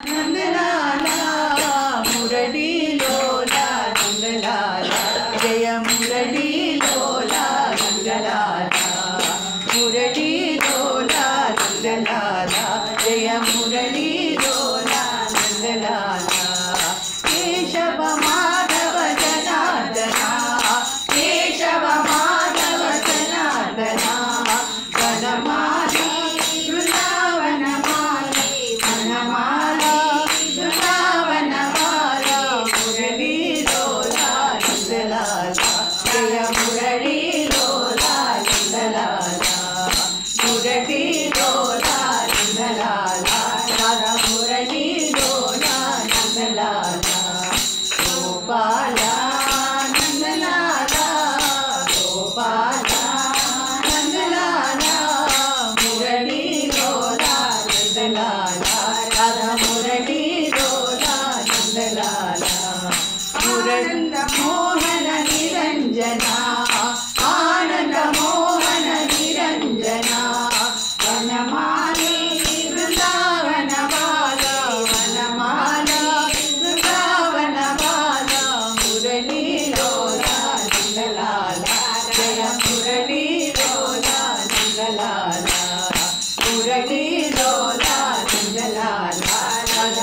Nandalal మురళీలోల Nandalal Jaya మురళీలోల Nandalal మురళీలోల Nandalal Jaya మురళీలోల Nandalal Keshava Madhava Janardhana Keshava Madhava Janardhana Vanamali బృందావనమాలి Vanamali బృందావనమాల మురళీలోల Nandalal Jaya మురళీలోల Nandalal మురళీలోల Nandalal Radha మురళీలోల Nandalal Gopala Nandalal Gopala Nandalal మురళీలోల Nandalal Radha మురళీలోల Nandalal Murali Mohana Niranjana Ananda Mohana Niranjana Vanamali బృందావనమాల Vanamala బృందావనమాల మురళీలోల Nandalal Jaya మురళీలోల Nandalal మురళీలోల Nandalal Radha